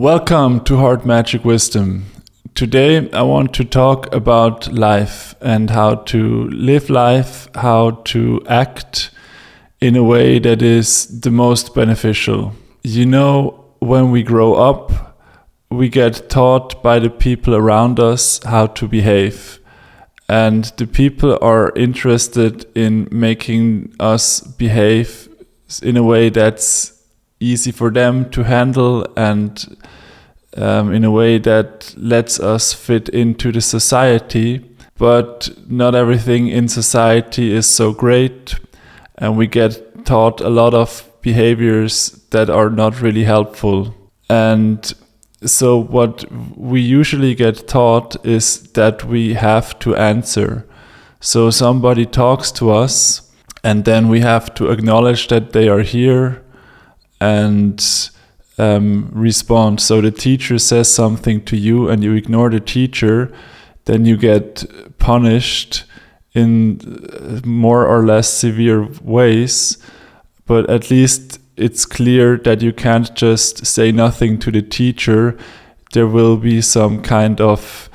Welcome to Heart Magic Wisdom. Today I want to talk about life and how to live life, how to act in a way that is the most beneficial. You know, when we grow up, we get taught by the people around us how to behave. And the people are interested in making us behave in a way that's easy for them to handle and in a way that lets us fit into the society. But not everything in society is so great, and we get taught a lot of behaviors that are not really helpful. And so what we usually get taught is that we have to answer. So somebody talks to us and then we have to acknowledge that they are here and respond. So the teacher says something to you and you ignore the teacher, then you get punished in more or less severe ways. But at least it's clear that you can't just say nothing to the teacher. There will be some kind of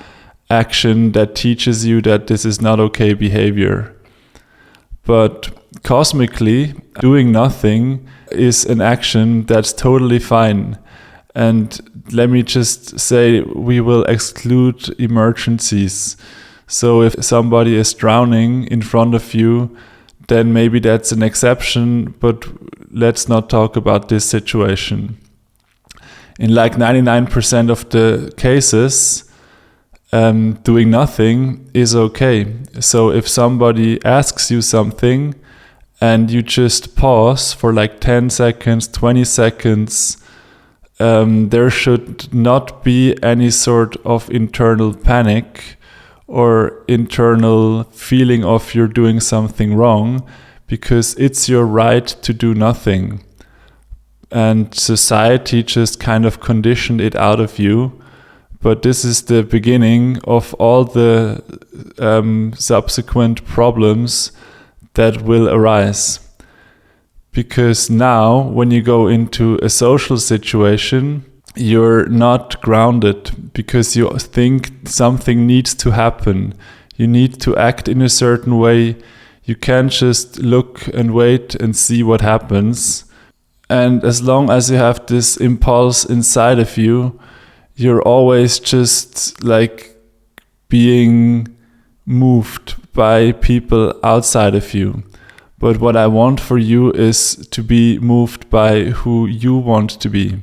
action that teaches you that this is not okay behavior. But cosmically, doing nothing is an action that's totally fine. And let me just say, we will exclude emergencies. So if somebody is drowning in front of you, then maybe that's an exception, but let's not talk about this situation. In like 99% of the cases, doing nothing is okay. So if somebody asks you something and you just pause for like 10 seconds, 20 seconds, there should not be any sort of internal panic or internal feeling of you're doing something wrong, because it's your right to do nothing. And society just kind of conditioned it out of you. But this is the beginning of all the subsequent problems that will arise. Because now, when you go into a social situation, you're not grounded because you think something needs to happen. You need to act in a certain way. You can't just look and wait and see what happens. And as long as you have this impulse inside of you, you're always just like being moved by people outside of you. But what I want for you is to be moved by who you want to be.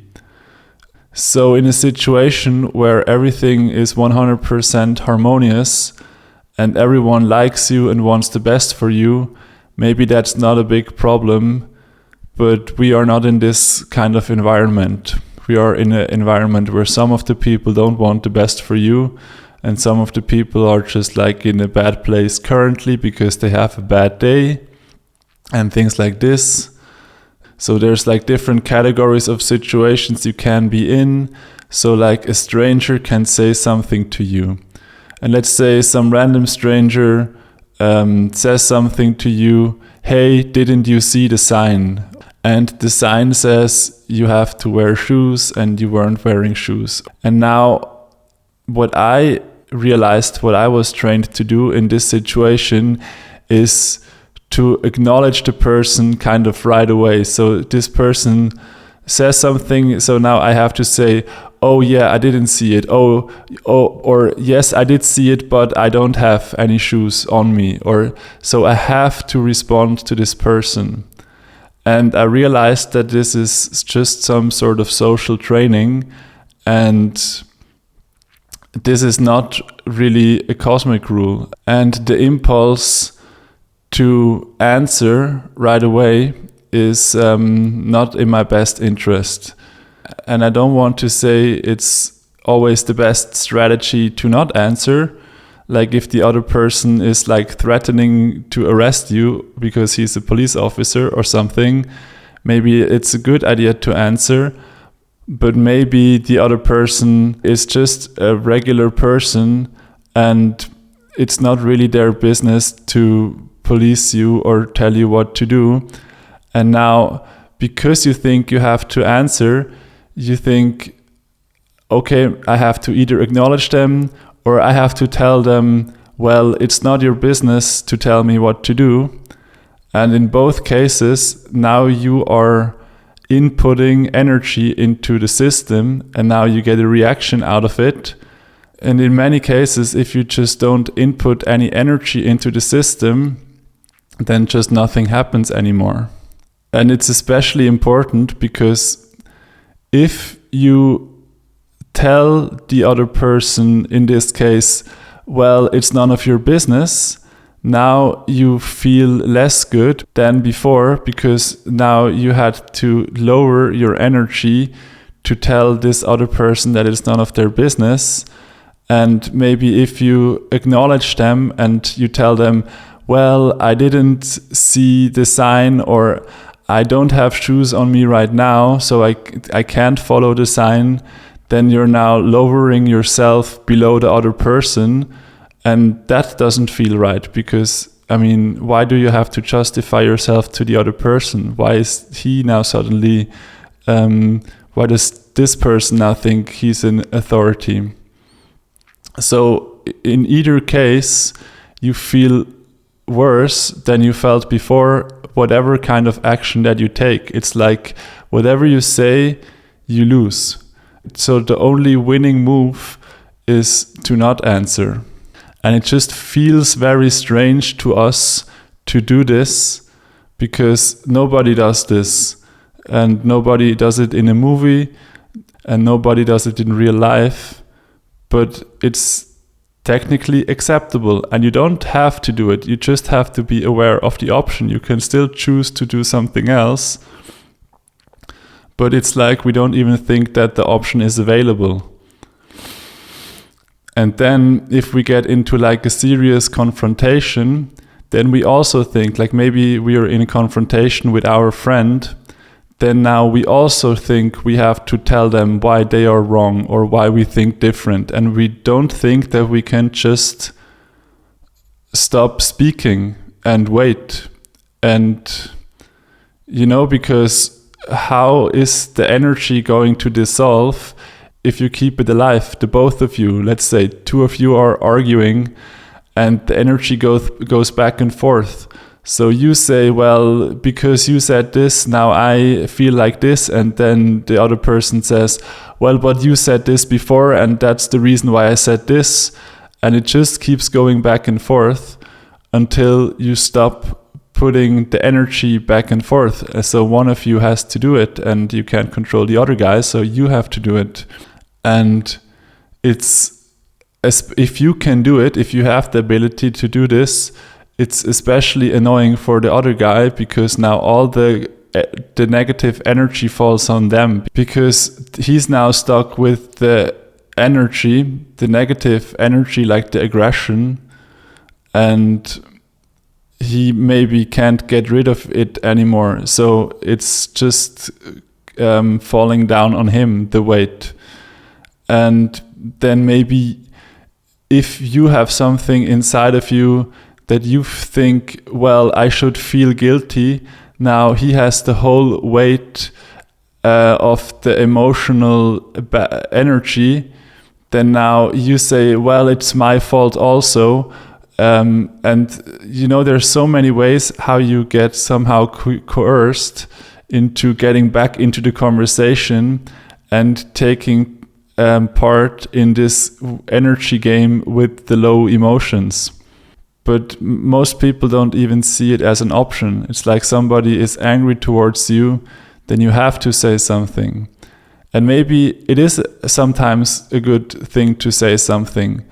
So in a situation where everything is 100% harmonious and everyone likes you and wants the best for you, maybe that's not a big problem, but we are not in this kind of environment. We are in an environment where some of the people don't want the best for you, and some of the people are just like in a bad place currently because they have a bad day and things like this. So there's like different categories of situations you can be in. So like a stranger can say something to you. And let's say some random stranger says something to you, "Hey, didn't you see the sign?" And the sign says you have to wear shoes and you weren't wearing shoes. And now what I realized, what I was trained to do in this situation is to acknowledge the person kind of right away. So this person says something, so now I have to say, "Oh yeah, I didn't see it. Oh, or yes, I did see it, but I don't have any shoes on me." Or so I have to respond to this person. And I realized that this is just some sort of social training, and this is not really a cosmic rule. And the impulse to answer right away is not in my best interest. And I don't want to say it's always the best strategy to not answer. Like if the other person is like threatening to arrest you because he's a police officer or something, maybe it's a good idea to answer. But maybe the other person is just a regular person and it's not really their business to police you or tell you what to do. And now, because you think you have to answer, you think, okay, I have to either acknowledge them or I have to tell them, well, it's not your business to tell me what to do. And in both cases, now you are inputting energy into the system and now you get a reaction out of it. And in many cases, if you just don't input any energy into the system, then just nothing happens anymore. And it's especially important because if you tell the other person, in this case, well, it's none of your business, now you feel less good than before because now you had to lower your energy to tell this other person that it's none of their business. And maybe if you acknowledge them and you tell them, well, I didn't see the sign, or I don't have shoes on me right now, so I can't follow the sign, then you're now lowering yourself below the other person. And that doesn't feel right because, I mean, why do you have to justify yourself to the other person? Why is he now suddenly, why does this person now think he's an authority? So in either case, you feel worse than you felt before, whatever kind of action that you take. It's like whatever you say, you lose. So the only winning move is to not answer. And it just feels very strange to us to do this because nobody does this. And nobody does it in a movie and nobody does it in real life. But it's technically acceptable and you don't have to do it. You just have to be aware of the option. You can still choose to do something else. But it's like we don't even think that the option is available. And then if we get into like a serious confrontation, then we also think like maybe we are in a confrontation with our friend. Then now we also think we have to tell them why they are wrong or why we think different. And we don't think that we can just stop speaking and wait. And, you know, because how is the energy going to dissolve if you keep it alive, the both of you? Let's say two of you are arguing and the energy goes back and forth. So you say, well, because you said this, now I feel like this. And then the other person says, well, but you said this before and that's the reason why I said this. And it just keeps going back and forth until you stop putting the energy back and forth. So one of you has to do it and you can't control the other guy, so you have to do it. And it's, if you can do it, if you have the ability to do this, it's especially annoying for the other guy because now all the negative energy falls on them because he's now stuck with the energy, the negative energy, like the aggression, and he maybe can't get rid of it anymore. So it's just falling down on him, the weight. And then maybe if you have something inside of you that you think, well, I should feel guilty, now he has the whole weight of the emotional energy, then now you say, well, it's my fault also. And you know, there's so many ways how you get somehow coerced into getting back into the conversation and taking part in this energy game with the low emotions. But most people don't even see it as an option. It's like somebody is angry towards you, then you have to say something. And maybe it is sometimes a good thing to say something,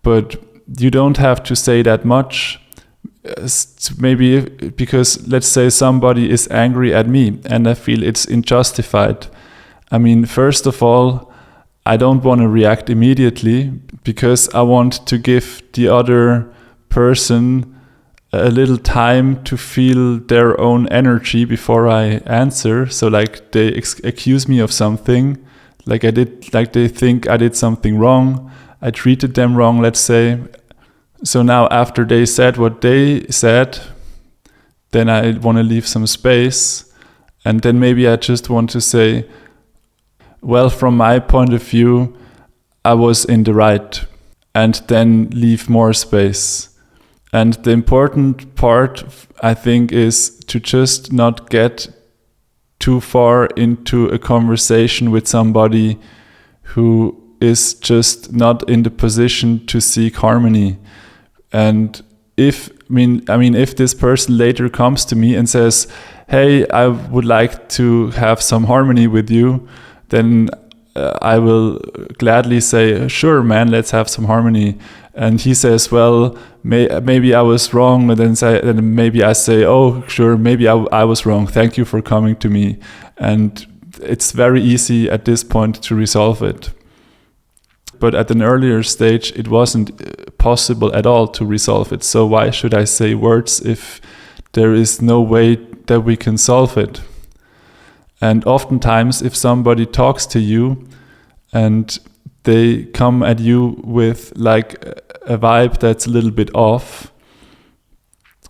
but you don't have to say that much. Maybe because let's say somebody is angry at me and I feel it's unjustified. I mean, first of all, I don't want to react immediately because I want to give the other person a little time to feel their own energy before I answer. So like they accuse me of something, like they think I did something wrong, I treated them wrong, let's say. So now after they said what they said, then I want to leave some space. And then maybe I just want to say, well, from my point of view, I was in the right, and then leave more space. And the important part, I think, is to just not get too far into a conversation with somebody who is just not in the position to seek harmony. And if this person later comes to me and says, "Hey, I would like to have some harmony with you," then I will gladly say, "Sure, man, let's have some harmony." And he says, "Well, maybe I was wrong," and then maybe I say, "Oh, sure, maybe I was wrong. Thank you for coming to me." And it's very easy at this point to resolve it. But at an earlier stage, it wasn't possible at all to resolve it. So why should I say words if there is no way that we can solve it? And oftentimes, if somebody talks to you and they come at you with like a vibe that's a little bit off,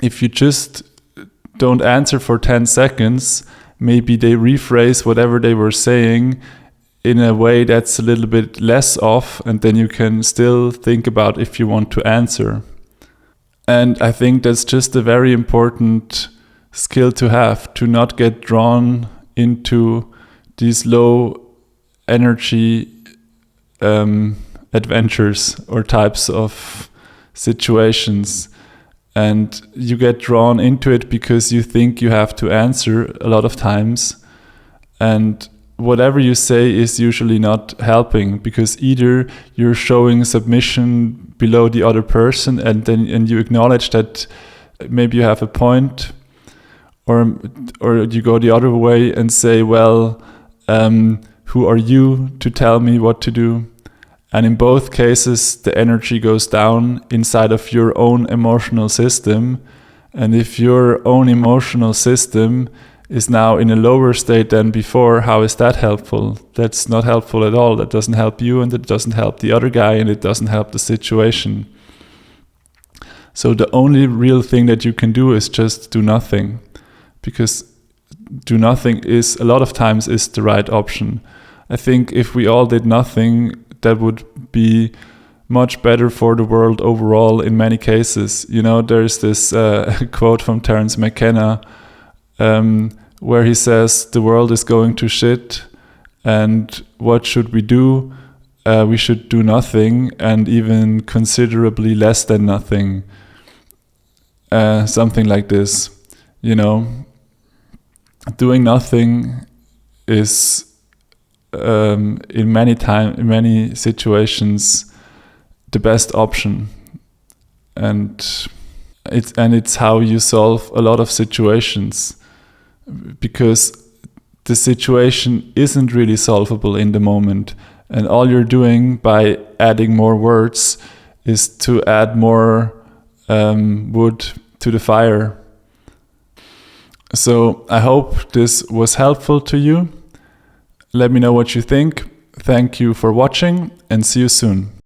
if you just don't answer for 10 seconds, maybe they rephrase whatever they were saying in a way that's a little bit less off, and then you can still think about if you want to answer. And I think that's just a very important skill to have, to not get drawn into these low energy adventures or types of situations. And you get drawn into it because you think you have to answer a lot of times. And whatever you say is usually not helping, because either you're showing submission below the other person and you acknowledge that maybe you have a point, or you go the other way and say, well, who are you to tell me what to do? And in both cases, the energy goes down inside of your own emotional system. And if your own emotional system is now in a lower state than before, how is that helpful? That's not helpful at all. That doesn't help you, and it doesn't help the other guy, and it doesn't help the situation. So the only real thing that you can do is just do nothing, because do nothing is a lot of times is the right option. I think if we all did nothing, that would be much better for the world overall in many cases. You know, there's this quote from Terence McKenna where he says, the world is going to shit, and what should we do? We should do nothing, and even considerably less than nothing. Something like this, you know. Doing nothing is in many situations the best option, and it's how you solve a lot of situations, because the situation isn't really solvable in the moment, and all you're doing by adding more words is to add more wood to the fire. So I hope this was helpful to you. Let me know what you think. Thank you for watching, and see you soon.